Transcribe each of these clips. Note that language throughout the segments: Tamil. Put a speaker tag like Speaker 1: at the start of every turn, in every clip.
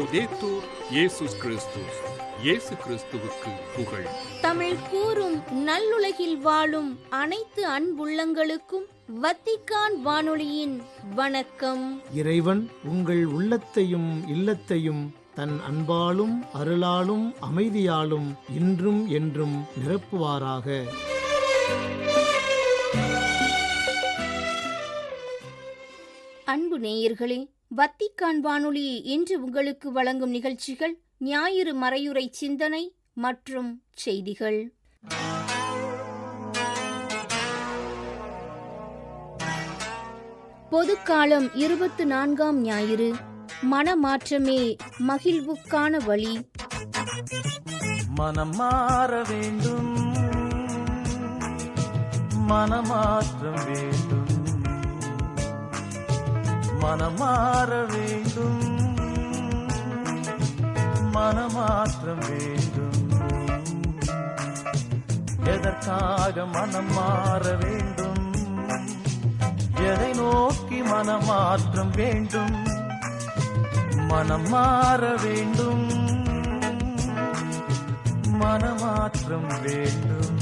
Speaker 1: லௌதேத்தூர் இயேசுஸ் கிறிஸ்துஸ். இயேசு கிறிஸ்துவுக்கு புகழ்.
Speaker 2: தமிழ் கூறும் நல்லுலகில் வாழும் அனைத்து அன்புள்ளங்களுக்கும் வத்திக்கான் வானொலியின் வணக்கம்.
Speaker 3: இறைவன் உங்கள் உள்ளத்தையும் இல்லத்தையும் தன் அன்பாலும் அருளாலும் அமைதியாலும் இன்றும் என்றும் நிரப்புவாராக.
Speaker 2: அன்பு நேயர்களே, வத்திக்கான் வானொலி இன்று உங்களுக்கு வழங்கும் நிகழ்ச்சிகள் ஞாயிறு மறையுரை சிந்தனை மற்றும் செய்திகள். பொதுக்காலம் 24ஆம் ஞாயிறு. மனமாற்றமே மகிழ்வுக்கான வழி.
Speaker 4: மனம் மாற வேண்டும், மனமாற்றம் வேண்டும், மனம் மாற வேண்டும், மனமாற்றம் வேண்டும். எதற்காக மனம் மாற வேண்டும்? எதை நோக்கி மனமாற்றம் வேண்டும்? மனம் மாற வேண்டும், மனமாற்றம் வேண்டும்.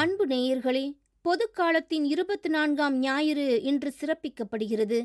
Speaker 2: அன்பு நேயர்களே, பொதுக்காலத்தின் 24ஆம் ஞாயிறு இன்று சிறப்பிக்கப்படுகிறது.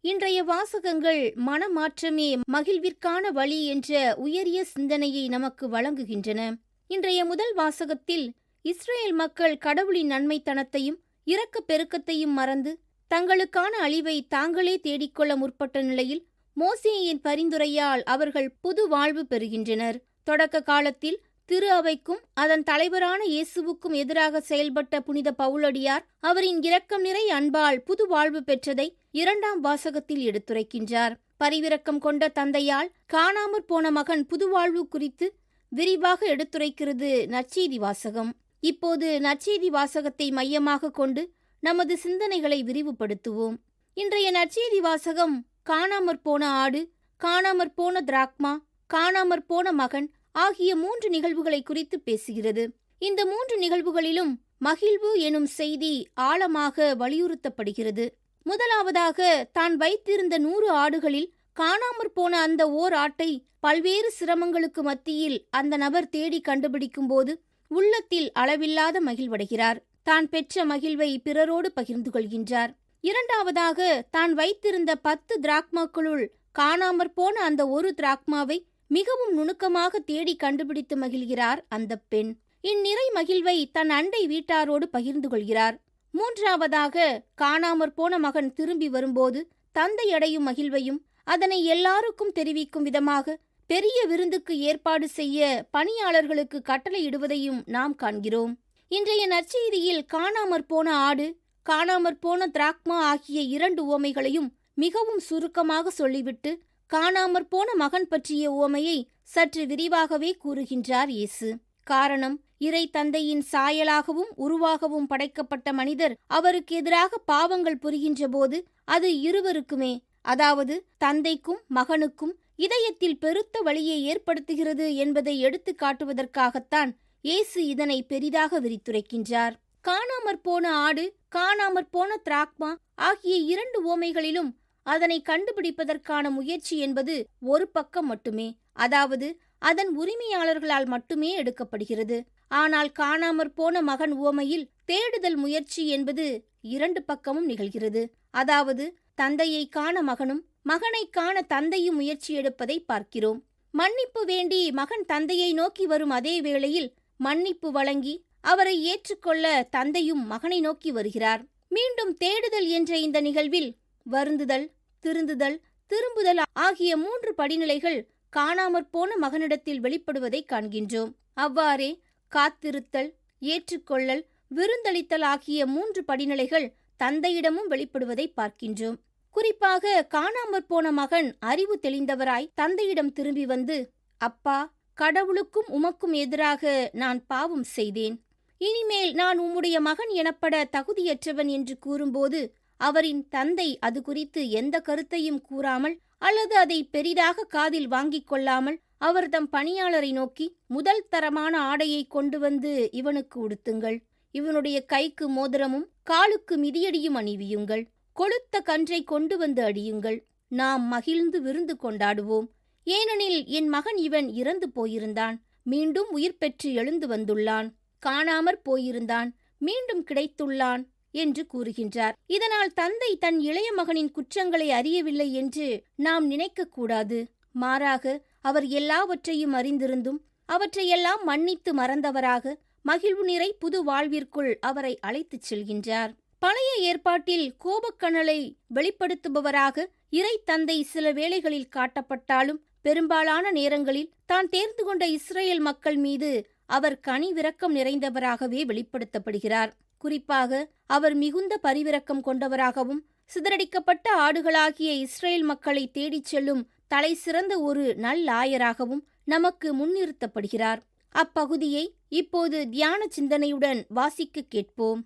Speaker 2: இன்றைய வாசகங்கள் மனமாற்றமே மகிழ்விற்கான வழி என்ற உயரிய சிந்தனையை நமக்கு வழங்குகின்றன. இன்றைய முதல் வாசகத்தில் இஸ்ரேல் மக்கள் கடவுளின் நன்மைத்தனத்தையும் இரக்க பெருக்கத்தையும் மறந்து தங்களுக்கான அழிவை தாங்களே தேடிக்கொள்ள முற்பட்ட நிலையில் மோசேயின் பரிந்துரையால் அவர்கள் புது வாழ்வு பெறுகின்றனர். தொடக்க காலத்தில் திரு அவைக்கும் அதன் தலைவரான இயேசுவுக்கும் எதிராக செயல்பட்ட புனித பவுலடியார் அவரின் இரக்கம் நிறை அன்பால் புது வாழ்வு பெற்றதை 2ஆம் வாசகத்தில் எடுத்துரைக்கின்றார். பரிவிரக்கம் கொண்ட தந்தையால் காணாமற் போன மகன் புதுவாழ்வு குறித்து விரிவாக எடுத்துரைக்கிறது நற்செய்தி வாசகம். இப்போது நற்செய்தி வாசகத்தை மையமாக கொண்டு நமது சிந்தனைகளை விரிவுபடுத்துவோம். இன்றைய நற்செய்தி வாசகம் காணாமற் போன ஆடு, காணாமற் போன திராக்மா, காணாமற் போன மகன் ஆகிய 3 நிகழ்வுகளை குறித்து பேசுகிறது. இந்த 3 நிகழ்வுகளிலும் மகிழ்வு எனும் செய்தி ஆழமாக வலியுறுத்தப்படுகிறது. முதலாவதாக, தான் வைத்திருந்த 100 ஆடுகளில் காணாமற் போன அந்த ஓர் ஆட்டை பல்வேறு சிரமங்களுக்கு மத்தியில் அந்த நபர் தேடி கண்டுபிடிக்கும் போது உள்ளத்தில் அளவில்லாத மகிழ்வடைகிறார். தான் பெற்ற மகிழ்வை பிறரோடு பகிர்ந்து கொள்கின்றார். இரண்டாவதாக, தான் வைத்திருந்த 10 திராக்மாக்களுள் காணாமற் போன அந்த ஒரு திராக்மாவை மிகவும் நுணுக்கமாக தேடி கண்டுபிடித்து மகிழ்கிறார் அந்த பெண். இந்நிறை மகிழ்வை தன் அண்டை வீட்டாரோடு பகிர்ந்து கொள்கிறார். மூன்றாவதாக, காணாமற் போன மகன் திரும்பி வரும்போது தந்தை அடையும் மகிழ்வையும் அதனை எல்லாருக்கும் தெரிவிக்கும் விதமாக பெரிய விருந்துக்கு ஏற்பாடு செய்ய பணியாளர்களுக்கு கட்டளையிடுவதையும் நாம் காண்கிறோம். இன்றைய நற்செய்தியில் காணாமற் போன ஆடு, காணாமற் போன திராக்மா ஆகிய 2 உவமைகளையும் மிகவும் சுருக்கமாக சொல்லிவிட்டு காணாமற் போன மகன் பற்றிய உவமையை சற்று விரிவாகவே கூறுகின்றார் இயேசு. காரணம், இறை தந்தையின் சாயலாகவும் உருவாகவும் படைக்கப்பட்ட மனிதர் அவருக்கு எதிராக பாவங்கள் புரிகின்ற போது அது இருவருக்குமே, அதாவது தந்தைக்கும் மகனுக்கும் இதயத்தில் பெருத்த வலியை ஏற்படுத்துகிறது என்பதை எடுத்து காட்டுவதற்காகத்தான் இயேசு இதனை பெரிதாக விரித்துரைக்கின்றார். காணாமற் போன ஆடு, காணாமற் போன திராக்மா ஆகிய 2 உவமைகளிலும் அதனை கண்டுபிடிப்பதற்கான முயற்சி என்பது ஒரு பக்கம் மட்டுமே, அதாவது அதன் உரிமையாளர்களால் மட்டுமே எடுக்கப்படுகிறது. ஆனால் காணாமற் போன மகன் உவமையில் தேடுதல் முயற்சி என்பது 2 பக்கமும் நிகழ்கிறது. அதாவது தந்தையை காண மகனும் மகனை காண தந்தையும் முயற்சி எடுப்பதை பார்க்கிறோம். மன்னிப்பு வேண்டி மகன் தந்தையை நோக்கி வரும் அதே வேளையில் மன்னிப்பு வழங்கி அவரை ஏற்றுக்கொள்ள தந்தையும் மகனை நோக்கி வருகிறார். மீண்டும் தேடுதல் என்ற இந்த நிகழ்வில் வருந்துதல், திருந்துதல், திரும்புதல் ஆகிய 3 படிநிலைகள் காணாமற் போன மகனிடத்தில் வெளிப்படுவதை காண்கின்றோம். அவ்வாறே காத்திருத்தல், ஏற்றுக்கொள்ளல், விருந்தளித்தல் ஆகிய 3 படிநிலைகள் தந்தையிடமும் வெளிப்படுவதை பார்க்கின்றோம். குறிப்பாக காணாமற் போன மகன் அறிவு தெளிந்தவராய் தந்தையிடம் திரும்பி வந்து, அப்பா, கடவுளுக்கும் உமக்கும் எதிராக நான் பாவம் செய்தேன். இனிமேல் நான் உம்முடைய மகன் எனப்பட தகுதியற்றவன் என்று கூறும்போது அவரின் தந்தை அது குறித்து எந்த கருத்தையும் கூறாமல் அல்லது அதை பெரிதாக காதில் வாங்கிக் கொள்ளாமல் அவர் தம் பணியாளரை நோக்கி, முதல் தரமான ஆடையை கொண்டு வந்து இவனுக்கு உடுத்துங்கள், இவனுடைய கைக்கு மோதிரமும் காலுக்கு மிதியடியும் அணிவியுங்கள், கொழுத்த கன்றை கொண்டு வந்து அடியுங்கள், நாம் மகிழ்ந்து விருந்து கொண்டாடுவோம். ஏனெனில் என் மகன் இவன் இறந்து போயிருந்தான், மீண்டும் உயிர் பெற்று எழுந்து வந்துள்ளான். காணாமற் போயிருந்தான், மீண்டும் கிடைத்துள்ளான் என்று கூறுகின்றார். இதனால் தந்தை தன் இளைய மகனின் குற்றங்களை அறியவில்லை என்று நாம் நினைக்கக்கூடாது. மாறாக அவர் எல்லாவற்றையும் அறிந்திருந்தும் அவற்றையெல்லாம் மன்னித்து மறந்தவராக மகிழ்வு நிறை புது வாழ்விற்குள் அவரை அழைத்துச் செல்கின்றார். பழைய ஏற்பாட்டில் கோபக்கனலை வெளிப்படுத்துபவராக இறை தந்தை சில வேளைகளில் காட்டப்பட்டாலும் பெரும்பாலான நேரங்களில் தான் தேர்ந்து கொண்ட இஸ்ரேல் மக்கள் மீது அவர் கனிவிரக்கம் நிறைந்தவராகவே வெளிப்படுத்தப்படுகிறார். குறிப்பாக அவர் மிகுந்த பரிவிரக்கம் கொண்டவராகவும் சிதறடிக்கப்பட்ட ஆடுகளாகிய இஸ்ரேல் மக்களை தேடிச் செல்லும் தலை சிறந்த ஒரு நல்லாயராகவும் நமக்கு முன்னிறுத்தப்படுகிறார். அப்பகுதியை இப்போது தியான சிந்தனையுடன் வாசிக்க கேட்போம்.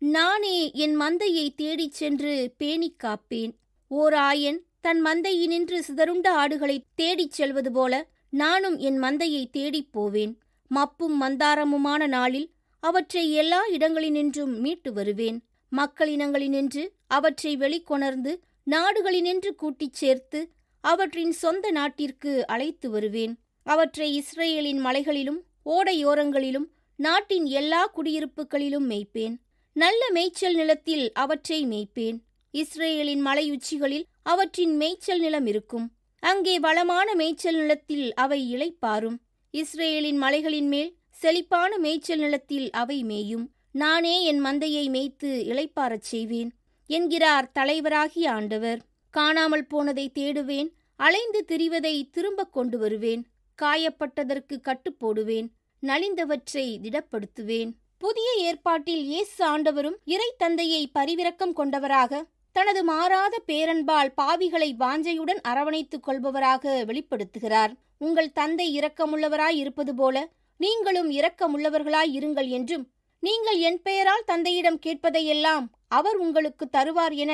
Speaker 2: நானே என் மந்தையை தேடிச் சென்று பேணிக் காப்பேன். ஓர் ஆயன் தன் மந்தையினின்று சிதறுண்ட ஆடுகளை தேடிச் செல்வது போல நானும் என் மந்தையை தேடிப் போவேன். மப்பும் மந்தாரமுமான நாளில் அவற்றை எல்லா இடங்களினின்றும் மீட்டு வருவேன். மக்களினங்களினின்று அவற்றை வெளிக்கொணர்ந்து நாடுகளினின்று கூட்டிச் சேர்த்து அவற்றின் சொந்த நாட்டிற்கு அழைத்து வருவேன். அவற்றை இஸ்ரேலின் மலைகளிலும் ஓடையோரங்களிலும் நாட்டின் எல்லா குடியிருப்புகளிலும் மேய்ப்பேன். நல்ல மேய்ச்சல் நிலத்தில் அவற்றை மேய்ப்பேன். இஸ்ரேலின் மலையுச்சிகளில் அவற்றின் மேய்ச்சல் நிலம் இருக்கும். அங்கே வளமான மேய்ச்சல் நிலத்தில் அவை இளைப்பாரும். இஸ்ரேலின் மலைகளின் மேல் செழிப்பான மேய்ச்சல் நிலத்தில் அவை மேயும். நானே என் மந்தையை மேய்த்து இளைப்பாரச் செய்வேன் என்கிறார் தலைவராகிய ஆண்டவர். காணாமல் போனதை தேடுவேன், அலைந்து திரிவதை திரும்பக் கொண்டு வருவேன். காயப்பட்டதற்கு கட்டுப்போடுவேன், நலிந்தவற்றை திடப்படுத்துவேன். புதிய ஏற்பாட்டில் இயேசு ஆண்டவரும் இறை தந்தையை பரிவிரக்கம் கொண்டவராக, தனது மாறாத பேரன்பால் பாவிகளை வாஞ்சையுடன் அரவணைத்துக் கொள்பவராக வெளிப்படுத்துகிறார். உங்கள் தந்தை இரக்கமுள்ளவராய் இருப்பது போல நீங்களும் இரக்கமுள்ளவர்களாய் இருங்கள் என்றும், நீங்கள் என் பெயரால் தந்தையிடம் கேட்பதையெல்லாம் அவர் உங்களுக்கு தருவார் என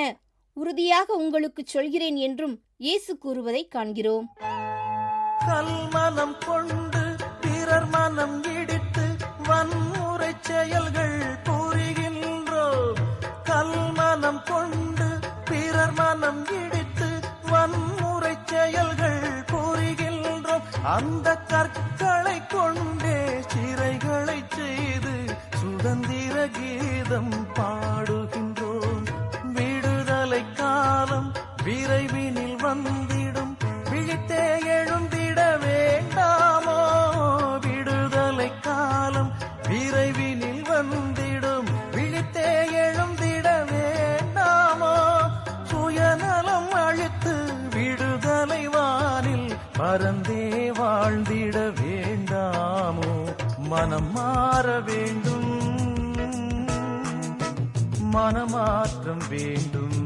Speaker 2: உறுதியாக உங்களுக்குச் சொல்கிறேன் என்றும் இயேசு கூறுவதை காண்கிறோம்.
Speaker 4: கல்மனம் கொண்டு பிறர் மனம் இடித்து வன்முறை செயல்கள் புரிகின்றோம். கல்மனம் கொண்டு பிறர் மனம் இடித்து வன்முறை செயல்கள் புரிகின்றோம். அந்த கற்களை கொண்டே சிறைகளை செய்து சுதந்திர கீதம் பாடுகின்றோம். விடுதலை காலம் விரைவினில் வந்திடும், விழித்தே எழுந்திட வேண்டாமோ. விடுதலை காலம் விரைவினில் வந்திடும், விழித்தே எழுந்திட வேண்டாமோ. சுயநலம் அழித்து விடுதலை வானில் பரந்தே வாழ்ந்திட வேண்டாமோ. மனம் மாற வேண்டும், மனமாற்றம் வேண்டும்.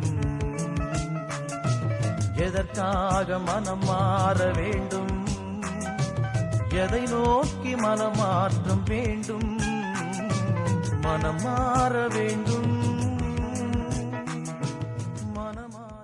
Speaker 4: எதற்காக மனம் மாற வேண்டும்? எதை நோக்கி மனமாற்றம் வேண்டும்? மனம் மாற வேண்டும்.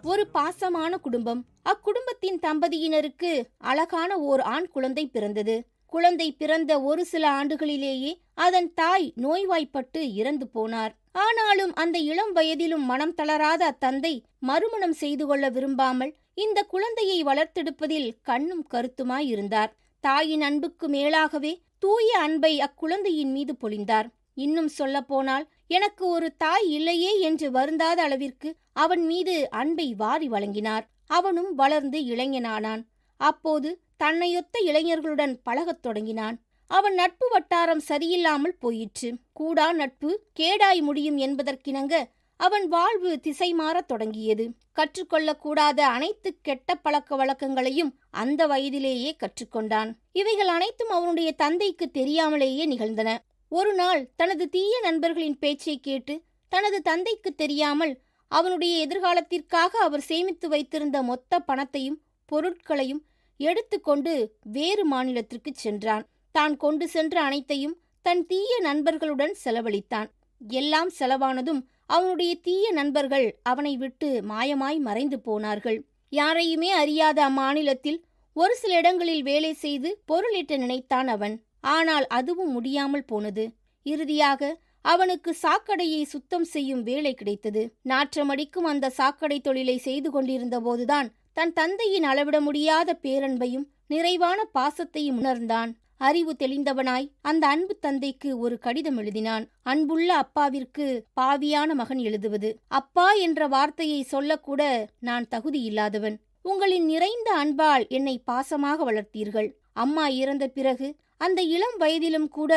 Speaker 2: ஒரு பாசமான குடும்பம். அக்குடும்பத்தின் தம்பதியினருக்கு அழகான ஓர் ஆண் குழந்தை பிறந்தது. குழந்தை பிறந்த ஒரு சில ஆண்டுகளிலேயே அதன் தாய் நோய்வாய்ப்பட்டு இறந்து போனார். ஆனாலும் அந்த இளம் வயதிலும் மனம் தளராத அத்தந்தை மறுமணம் செய்து கொள்ள விரும்பாமல் இந்த குழந்தையை வளர்த்தெடுப்பதில் கண்ணும் கருத்துமாயிருந்தார். தாயின் அன்புக்கு மேலாகவே தூய அன்பை அக்குழந்தையின் மீது பொழிந்தார். இன்னும் சொல்ல போனால், எனக்கு ஒரு தாய் இல்லையே என்று வருந்தாத அளவிற்கு அவன் மீது அன்பை வாரி வழங்கினார். அவனும் வளர்ந்து இளைஞனானான். அப்போது தன்னையொத்த இளைஞர்களுடன் பழகத் தொடங்கினான். அவன் நட்பு வட்டாரம் சரியில்லாமல் போயிற்று. கூடா நட்பு கேடாய் முடியும் என்பதற்கிணங்க அவன் வாழ்வு திசை மாறத் தொடங்கியது. கற்றுக்கொள்ளக்கூடாத அனைத்து கெட்ட பழக்க வழக்கங்களையும் அந்த வயதிலேயே கற்றுக்கொண்டான். இவைகள் அனைத்தும் அவனுடைய தந்தைக்கு தெரியாமலேயே நிகழ்ந்தன. ஒரு நாள் தனது தீய நண்பர்களின் பேச்சை கேட்டு தனது தந்தைக்கு தெரியாமல் அவனுடைய எதிர்காலத்திற்காக அவர் சேமித்து வைத்திருந்த மொத்த பணத்தையும் பொருட்களையும் எடுத்துக்கொண்டு வேறு மாநிலத்திற்கு சென்றான். தான் கொண்டு சென்ற அனைத்தையும் தன் தீய நண்பர்களுடன் செலவழித்தான். எல்லாம் செலவானதும் அவனுடைய தீய நண்பர்கள் அவனை விட்டு மாயமாய் மறைந்து போனார்கள். யாரையுமே அறியாத அம்மாநிலத்தில் ஒரு சில இடங்களில் வேலை செய்து பொருளீட்ட நினைத்தான் அவன். ஆனால் அதுவும் முடியாமல் போனது. இறுதியாக அவனுக்கு சாக்கடையை சுத்தம் செய்யும் வேலை கிடைத்தது. நாற்றமடிக்கும் அந்த சாக்கடை தொழிலை செய்து கொண்டிருந்த போதுதான் தன் தந்தையின் அளவிட முடியாத பேரன்பையும் நிறைவான பாசத்தையும் உணர்ந்தான். அறிவு தெளிந்தவனாய் அந்த அன்பு தந்தைக்கு ஒரு கடிதம் எழுதினான். அன்புள்ள அப்பாவிற்கு பாவியான மகன் எழுதுவது. அப்பா என்ற வார்த்தையை சொல்லக்கூட நான் தகுதியில்லாதவன். உங்களின் நிறைந்த அன்பால் என்னை பாசமாக வளர்த்தீர்கள். அம்மா இறந்த பிறகு அந்த இளம் வயதிலும் கூட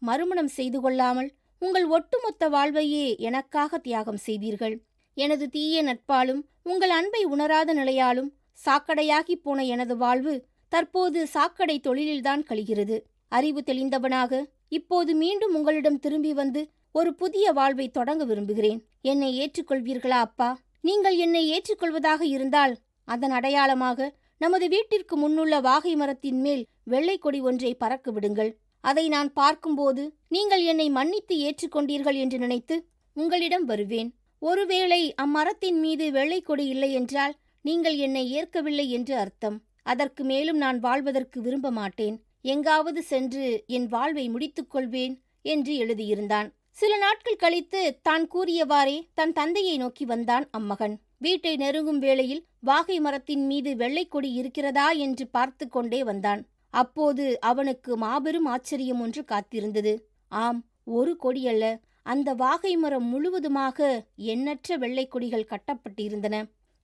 Speaker 2: மறுமணம் செய்து கொள்ளாமல் உங்கள் ஒட்டுமொத்த வாழ்வையே எனக்காக தியாகம் செய்தீர்கள். எனது தீய நட்பாலும் உங்கள் அன்பை உணராத நிலையாலும் சாக்கடையாகி போன எனது வாழ்வு தற்போது சாக்கடை தொழிலில்தான் கழிகிறது. அறிவு தெளிந்தவனாக இப்போது மீண்டும் உங்களிடம் திரும்பி வந்து ஒரு புதிய வாழ்வை தொடங்க விரும்புகிறேன். என்னை ஏற்றுக்கொள்வீர்களா அப்பா? நீங்கள் என்னை ஏற்றுக்கொள்வதாக இருந்தால் அதன் அடையாளமாக நமது வீட்டிற்கு முன்னுள்ள வாகை மரத்தின் மேல் வெள்ளை கொடி ஒன்றை பறக்க விடுங்கள். அதை நான் பார்க்கும்போது நீங்கள் என்னை மன்னித்து ஏற்றுக்கொண்டீர்கள் என்று நினைத்து உங்களிடம் வருவேன். ஒருவேளை அம்மரத்தின் மீது வெள்ளை கொடி இல்லை என்றால் நீங்கள் என்னை ஏற்கவில்லை என்று அர்த்தம். அதற்கு மேலும் நான் வாழ்வதற்கு விரும்ப மாட்டேன். எங்காவது சென்று என் வாழ்வை முடித்துக் கொள்வேன் என்று எழுதியிருந்தான். சில நாட்கள் கழித்து தான் கூறியவாறே தன் தந்தையை நோக்கி வந்தான் அம்மகன். வீட்டை நெருங்கும் வேளையில் வாகை மரத்தின் மீது வெள்ளை கொடி இருக்கிறதா என்று பார்த்து கொண்டே வந்தான். அப்போது அவனுக்கு மாபெரும் ஆச்சரியம் ஒன்று காத்திருந்தது. ஆம், ஒரு கொடியல்ல, அந்த வாகை மரம் முழுவதுமாக எண்ணற்ற வெள்ளை கொடிகள் கட்டப்பட்டிருந்தன.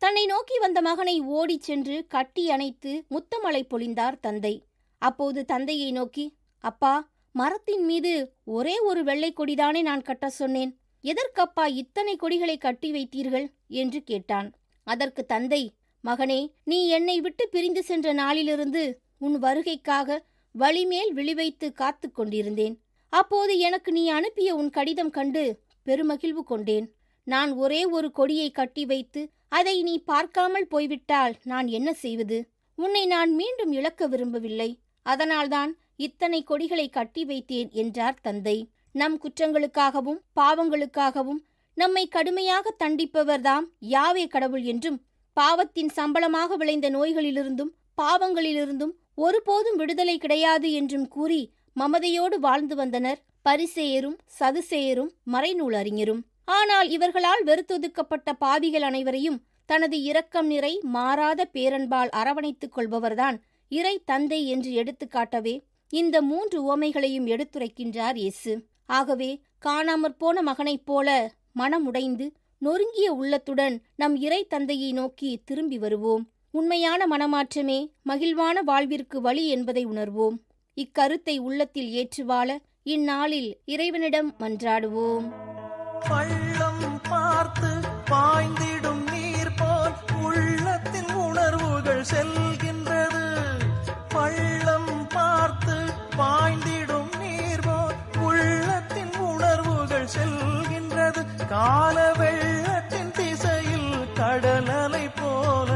Speaker 2: தன்னை நோக்கி வந்த மகனை ஓடிச் சென்று கட்டி அணைத்து முத்தமழை பொழிந்தார் தந்தை. அப்போது தந்தையை நோக்கி, அப்பா, மரத்தின் மீது ஒரே ஒரு வெள்ளை கொடிதானே நான் கட்ட சொன்னேன். எதற்கப்பா இத்தனை கொடிகளை கட்டி வைத்தீர்கள் என்று கேட்டான். அதற்கு தந்தை, மகனே, நீ என்னை விட்டு பிரிந்து சென்ற நாளிலிருந்து உன் வருகைக்காக வழிமேல் விழிவைத்து காத்து கொண்டிருந்தேன். அப்போது எனக்கு நீ அனுப்பிய உன் கடிதம் கண்டு பெருமகிழ்வு கொண்டேன். நான் ஒரே ஒரு கொடியை கட்டி வைத்து அதை நீ பார்க்காமல் போய்விட்டால் நான் என்ன செய்வது? உன்னை நான் மீண்டும் இழக்க விரும்பவில்லை. அதனால்தான் இத்தனை கொடிகளை கட்டி வைத்தேன் என்றார் தந்தை. நம் குற்றங்களுக்காகவும் பாவங்களுக்காகவும் நம்மை கடுமையாக தண்டிப்பவர்தாம் யாவே கடவுள் என்றும், பாவத்தின் சம்பளமாக விளைந்த நோய்களிலிருந்தும் பாவங்களிலிருந்தும் ஒருபோதும் விடுதலை கிடையாது என்றும் கூறி மமதையோடு வாழ்ந்து வந்தனர் பரிசேயரும் சதுசேயரும் மறைநூல் அறிஞரும். ஆனால் இவர்களால் வெறுத்தொதுக்கப்பட்ட பாவிகள் அனைவரையும் தனது இரக்கம் நிறை மாறாத பேரன்பால் அரவணைத்துக் கொள்பவர்தான் இறை தந்தை என்று எடுத்துக்காட்டவே இந்த 3 உவமைகளையும் எடுத்துரைக்கின்றார் இயேசு. ஆகவே காணாமற் போன மகனைப் போல மனமுடைந்து நொறுங்கிய உள்ளத்துடன் நம் இறை தந்தையை நோக்கி திரும்பி வருவோம். உண்மையான மனமாற்றமே மகிழ்வான வாழ்விற்கு வழி என்பதை உணர்வோம். இக்கருத்தை உள்ளத்தில் ஏற்று வாழ இந்நாளில் இறைவனிடம் மன்றாடுவோம்.
Speaker 4: பள்ளம் பார்த்து பாய்ந்திடும் நீர் போல் உள்ளத்தின் உணர்வுகள் செல்கின்றது. பள்ளம் பார்த்து பாய்ந்திடும் நீர் போல் உள்ளத்தின் உணர்வுகள் செல்கின்றது. கால வெள்ளத்தின் திசையில் கடல் அலை போல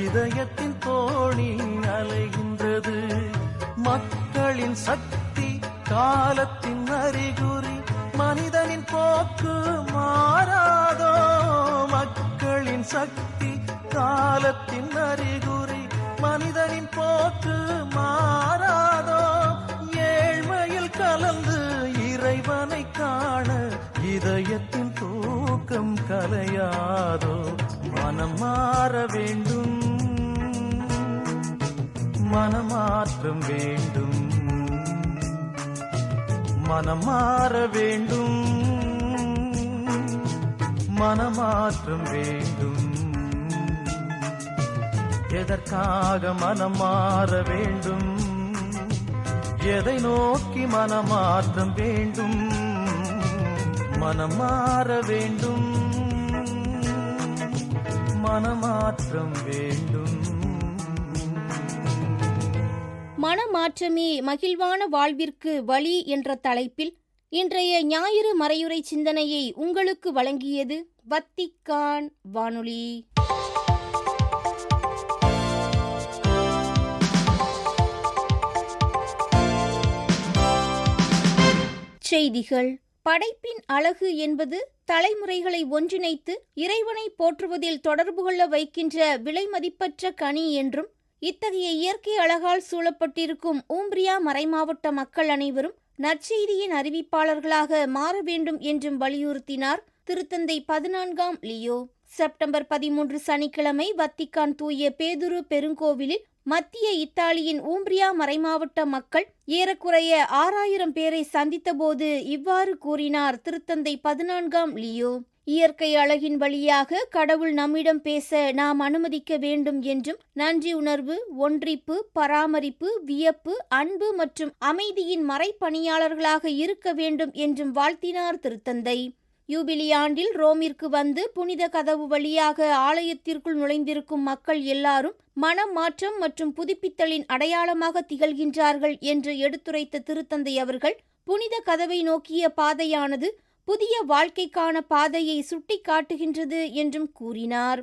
Speaker 4: இதயத்தின் தோணி அலைகின்றது. மக்களின் சக்தி காலத்தின் அறிகுறி, மனிதனின் போக்கு மாறாதோ. மக்களின் சக்தி காலத்தின் அறிகுறி, மனிதனின் போக்கு மாறாதோ. ஏழ்மையில் கலந்து இறைவனை காண இதயத்தின் தூக்கம் கலையாதோ. மனம் மாற வேண்டும், மனமாற்றம் வேண்டும். மனம் மாற வேண்டும், மனமாற்றம் வேண்டும். எதற்காக மனம் மாற வேண்டும்? எதை நோக்கி மனமாற்றம் வேண்டும்? மனம் மாற வேண்டும், மனமாற்றம் வேண்டும்.
Speaker 2: மனமாற்றமே மகிழ்வான வாழ்விற்கு வழி என்ற தலைப்பில் இன்றைய ஞாயிறு மறையுரை சிந்தனையை உங்களுக்கு வழங்கியது வத்திக்கான் வானொலி. செய்திகள். படைப்பின் அழகு என்பது தலைமுறைகளை ஒன்றிணைத்து இறைவனை போற்றுவதில் தொடர்பு கொள்ள வைக்கின்ற விலைமதிப்பற்ற கனி என்றும், இத்தகைய இயற்கை அழகால் சூழப்பட்டிருக்கும் ஊம்பிரியா மறைமாவட்ட மக்கள் அனைவரும் நற்செய்தியின் அறிவிப்பாளர்களாக மாற வேண்டும் என்றும் வலியுறுத்தினார் திருத்தந்தை 14ஆம் லியோ. செப்டம்பர் 13 சனிக்கிழமை வத்திக்கான் தூய பேதுரு பெருங்கோவிலில் மத்திய இத்தாலியின் ஊம்பிரியா மறைமாவட்ட மக்கள் ஏறக்குறைய 6000 பேரை சந்தித்தபோது இவ்வாறு கூறினார் திருத்தந்தை 14ஆம் லியோ. இயற்கை அழகின் வழியாக கடவுள் நம்மிடம் பேச நாம் அனுமதிக்க வேண்டும் என்றும், நன்றி உணர்வு, ஒன்றிப்பு, பராமரிப்பு, வியப்பு, அன்பு மற்றும் அமைதியின் மறைப்பணியாளர்களாக இருக்க வேண்டும் என்றும் வாழ்த்தினார் திருத்தந்தை. யூபிலி ஆண்டில் ரோமிற்கு வந்து புனித கதவு வழியாக ஆலயத்திற்குள் நுழைந்திருக்கும் மக்கள் எல்லாரும் மனம் மாற்றம் மற்றும் புதுப்பித்தலின் அடையாளமாக திகழ்கின்றார்கள் என்று எடுத்துரைத்த திருத்தந்தை அவர்கள், புனித கதவை நோக்கிய பாதையானது புதிய வாழ்க்கைக்கான பாதையை சுட்டி காட்டுகின்றது என்றும் கூறினார்.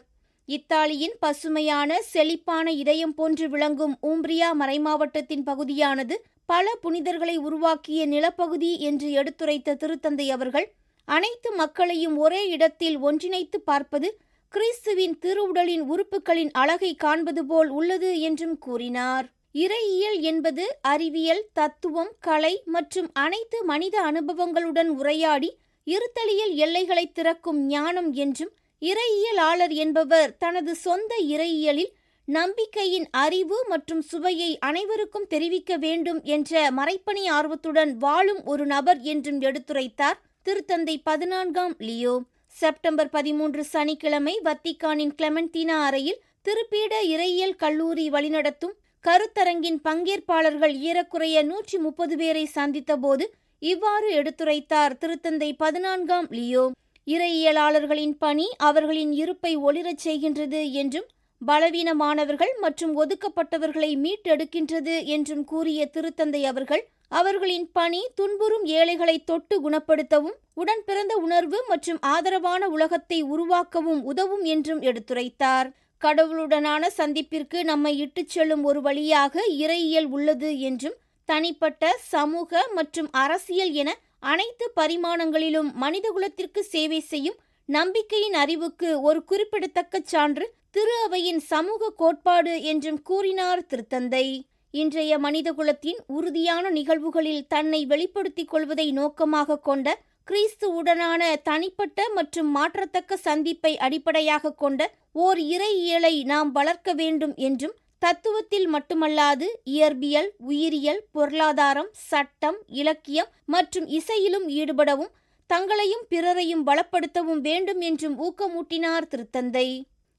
Speaker 2: இத்தாலியின் பசுமையான செழிப்பான இதயம் போன்று விளங்கும் ஊம்பிரியா மறைமாவட்டத்தின் பகுதியானது பல புனிதர்களை உருவாக்கிய நிலப்பகுதி என்று எடுத்துரைத்த திருத்தந்தை அவர்கள், அனைத்து மக்களையும் ஒரே இடத்தில் ஒன்றிணைத்து பார்ப்பது கிறிஸ்துவின் திருவுடலின் உறுப்புகளின் அழகை காண்பது போல் உள்ளது என்றும் கூறினார். இறையியல் என்பது அறிவியல், தத்துவம், கலை மற்றும் அனைத்து மனித அனுபவங்களுடன் உரையாடி இருத்தலியல் எல்லைகளை திறக்கும் ஞானம் என்றும், இறையியலாளர் என்பவர் தனது சொந்த இறையியலில் நம்பிக்கையின் அறிவு மற்றும் சுவையை அனைவருக்கும் தெரிவிக்க வேண்டும் என்ற மறைப்பணி ஆர்வத்துடன் வாழும் ஒரு நபர் என்றும் எடுத்துரைத்தார் திருத்தந்தை 14ஆம் லியோ. செப்டம்பர் 13 சனிக்கிழமை வத்திக்கானின் கிளெமென்டினா அறையில் திருப்பீட இறையியல் கல்லூரி வழிநடத்தும் கருத்தரங்கின் பங்கேற்பாளர்கள் ஏறக்குறைய 130 பேரை சந்தித்தபோது இவ்வாறு எடுத்துரைத்தார் திருத்தந்தை 14ஆம் லியோ. இறையியலாளர்களின் பணி அவர்களின் இருப்பை ஒளிரச் செய்கின்றது என்றும், பலவீனமானவர்கள் மற்றும் ஒதுக்கப்பட்டவர்களை மீட்டெடுக்கின்றது என்றும் கூறிய திருத்தந்தை அவர்கள், அவர்களின் பணி துன்புறும் ஏழைகளை தொட்டு குணப்படுத்தவும், உடன் பிறந்த உணர்வு மற்றும் ஆதரவான உலகத்தை உருவாக்கவும் உதவும் என்றும் எடுத்துரைத்தார். கடவுளுடனான சந்திப்பிற்கு நம்மை இட்டுச் செல்லும் ஒரு வழியாக இறையியல் உள்ளது என்றும், தனிப்பட்ட, சமூக மற்றும் அரசியல் என அனைத்து பரிமாணங்களிலும் மனிதகுலத்திற்கு சேவை செய்யும் நம்பிக்கையின் அறிவுக்கு ஒரு குறிப்பிடத்தக்க சான்று திரு அவையின் சமூக கோட்பாடு என்றும் கூறினார் திருத்தந்தை. இன்றைய மனிதகுலத்தின் உறுதியான நிகழ்வுகளில் தன்னை வெளிப்படுத்திக் கொள்வதை நோக்கமாக கொண்ட கிறிஸ்துவுடனான தனிப்பட்ட மற்றும் மாற்றத்தக்க சந்திப்பை அடிப்படையாக கொண்ட ஓர் இறையியலை நாம் வளர்க்க வேண்டும் என்றும், தத்துவத்தில் மட்டுமல்லாது இயற்பியல், உயிரியல், பொருளாதாரம், சட்டம், இலக்கியம் மற்றும் இசையிலும் ஈடுபடவும், தங்களையும் பிறரையும் பலப்படுத்தவும் வேண்டும் என்றும் ஊக்கமூட்டினார் திருத்தந்தை.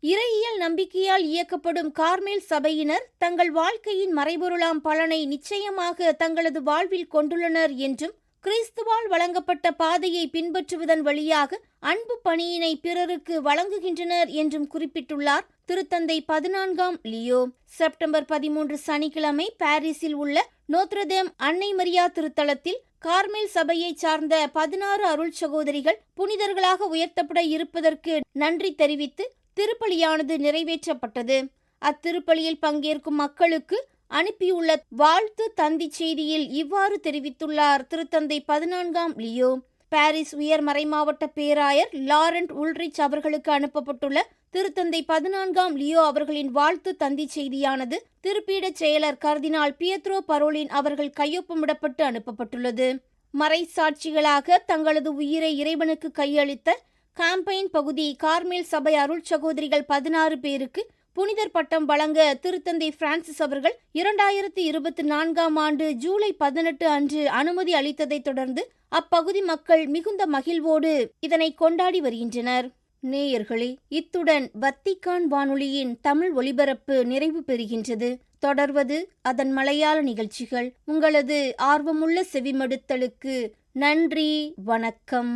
Speaker 2: இறையியல் நம்பிக்கையால் இயக்கப்படும் கார்மேல் சபையினர் தங்கள் வாழ்க்கையின் மறைபொருளாம் பலனை நிச்சயமாக தங்களது வாழ்வில் கொண்டுள்ளனர் என்றும், கிறிஸ்துவால் வழங்கப்பட்ட பாதையை பின்பற்றுவதன் வழியாக அன்பு பணியினை பிறருக்கு வழங்குகின்றனர் என்றும் குறிப்பிட்டுள்ளார் திருத்தந்தை 14ஆம் லியோ. செப்டம்பர் 13 சனிக்கிழமை பாரிஸில் உள்ள நோத்ரதேம் அன்னை மரியா திருத்தலத்தில் கார்மேல் சபையைச் சார்ந்த 16 அருள் சகோதரிகள் புனிதர்களாக உயர்த்தப்பட இருப்பதற்கு நன்றி தெரிவித்து திருப்பலியானது நிறைவேற்றப்பட்டது. அத்திருப்பலியில் பங்கேற்கும் மக்களுக்கு அனுப்பியுள்ள வாழ்த்து தந்தி செய்தியில் இவ்வாறு தெரிவித்துள்ளார் திருத்தந்தை 14ஆம் லியோ. பாரிஸ் உயர் மறைமாவட்ட பேராயர் லாரண்ட் உல்ரிச் அவர்களுக்கு அனுப்பப்பட்டுள்ள திருத்தந்தை 14ஆம் லியோ அவர்களின் வாழ்த்து தந்தி செய்தியானது திருப்பீடச் செயலர் கர்தினால் பியத்ரோ பரோலின் அவர்கள் கையொப்பமிடப்பட்டு அனுப்பப்பட்டுள்ளது. மறைசாட்சிகளாக தங்களது உயிரை இறைவனுக்கு கையளித்த காம்பைன் பகுதி கார்மேல் சபை அருள் சகோதரிகள் 16 பேருக்கு புனிதர் பட்டம் வழங்க திருத்தந்தை பிரான்சிஸ் அவர்கள் 2024ஆம் ஆண்டு ஜூலை 18 அன்று அனுமதி அளித்ததைத் தொடர்ந்து அப்பகுதி மக்கள் மிகுந்த மகிழ்வோடு இதனை கொண்டாடி வருகின்றனர். நேயர்களே, இத்துடன் வத்திக்கான் வானொலியின் தமிழ் ஒலிபரப்பு நிறைவு பெறுகின்றது. தொடர்வது அதன் மலையாள நிகழ்ச்சிகள். உங்களது ஆர்வமுள்ள செவிமடுத்தலுக்கு நன்றி. வணக்கம்.